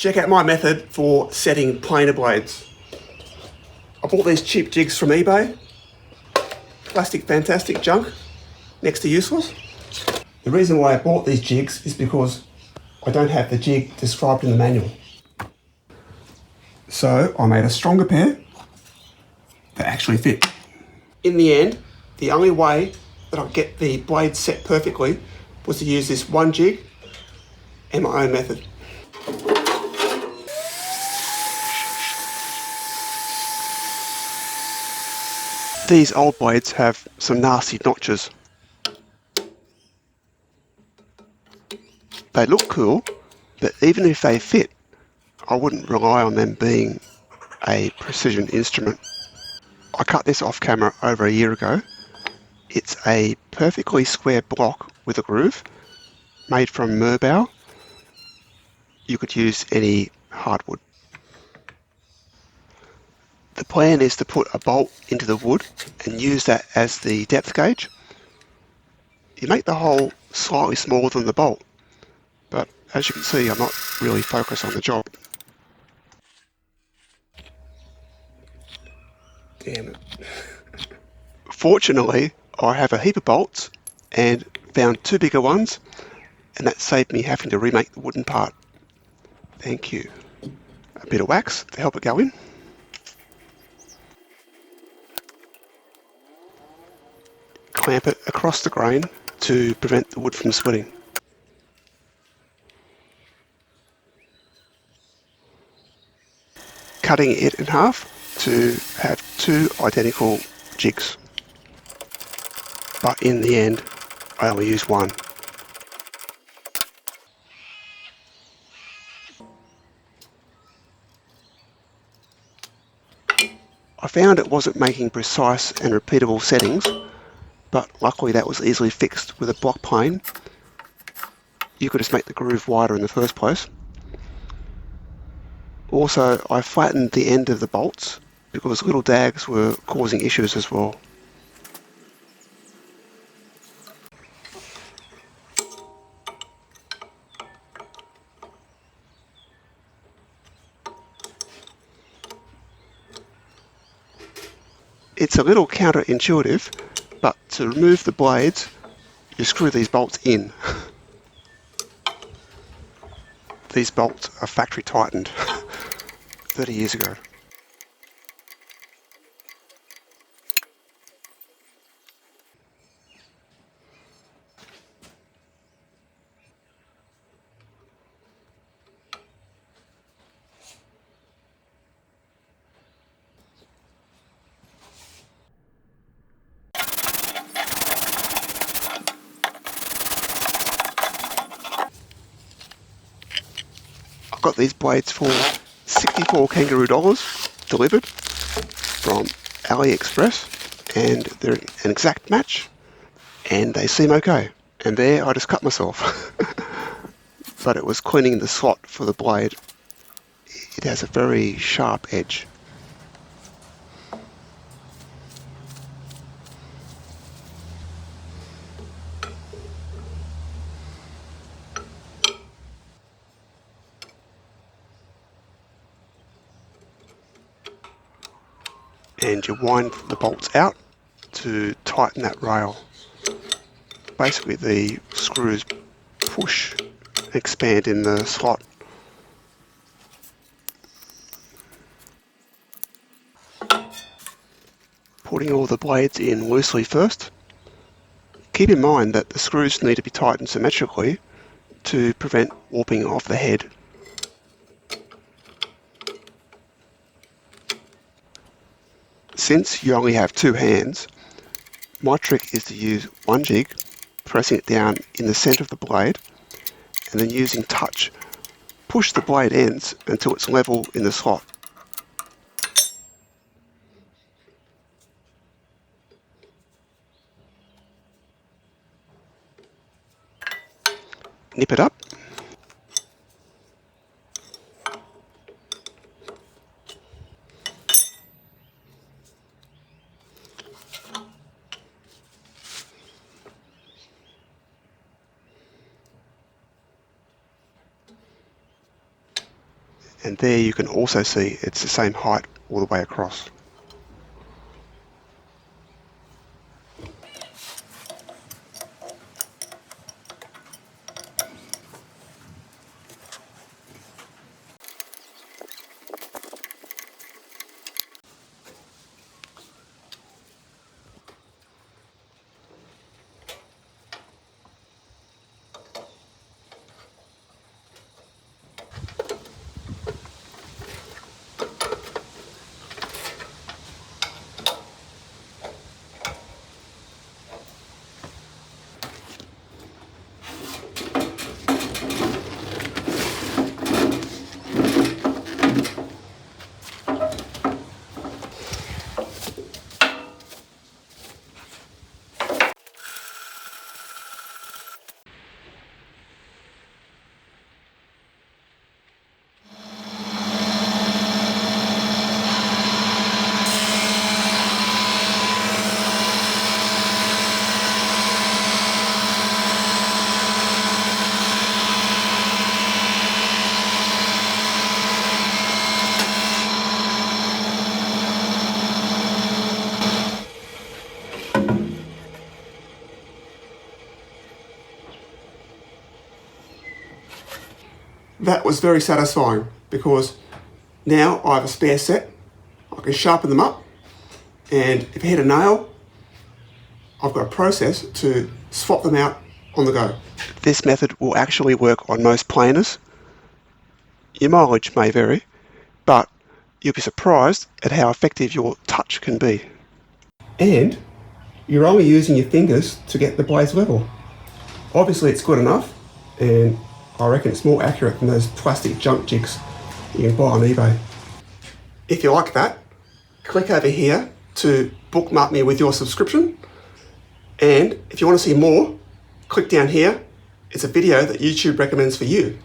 Check out my method for setting planer blades. I bought these cheap jigs from eBay. Plastic fantastic junk, next to useless. The reason why I bought these jigs is because I don't have the jig described in the manual. So I made a stronger pair that actually fit. In the end, the only way that I get the blade set perfectly was to use this one jig and my own method. These old blades have some nasty notches. They look cool, but even if they fit, I wouldn't rely on them being a precision instrument. I cut this off camera over a year ago. It's a perfectly square block with a groove, made from merbau. You could use any hardwood. The plan is to put a bolt into the wood and use that as the depth gauge. You make the hole slightly smaller than the bolt, but as you can see, I'm not really focused on the job. Damn it. Fortunately, I have a heap of bolts and found two bigger ones, and that saved me having to remake the wooden part. Thank you. A bit of wax to help it go in. Clamp it across the grain to prevent the wood from splitting. Cutting it in half to have two identical jigs. But in the end, I only use one. I found it wasn't making precise and repeatable settings, but luckily that was easily fixed with a block plane. You could just make the groove wider in the first place. Also, I flattened the end of the bolts because little dags were causing issues as well. It's a little counterintuitive, but to remove the blades, you screw these bolts in. These bolts are factory tightened 30 years ago. I got these blades for 64 kangaroo dollars delivered from AliExpress, and they're an exact match and they seem okay. And there I just cut myself. But it was cleaning the slot for the blade. It has a very sharp edge. And you wind the bolts out to tighten that rail. Basically the screws push and expand in the slot. Putting all the blades in loosely first. Keep in mind that the screws need to be tightened symmetrically to prevent warping of the head. Since you only have two hands, my trick is to use one jig, pressing it down in the centre of the blade, and then using touch, push the blade ends until it's level in the slot. Nip it up. And there you can also see it's the same height all the way across. That was very satisfying because now I have a spare set. I can sharpen them up, and if I hit a nail, I've got a process to swap them out on the go. This method will actually work on most planers. Your mileage may vary, but you'll be surprised at how effective your touch can be. And you're only using your fingers to get the blades level. Obviously it's good enough, and I reckon it's more accurate than those plastic junk jigs you can buy on eBay. If you like that, click over here to bookmark me with your subscription. And if you want to see more, click down here. It's a video that YouTube recommends for you.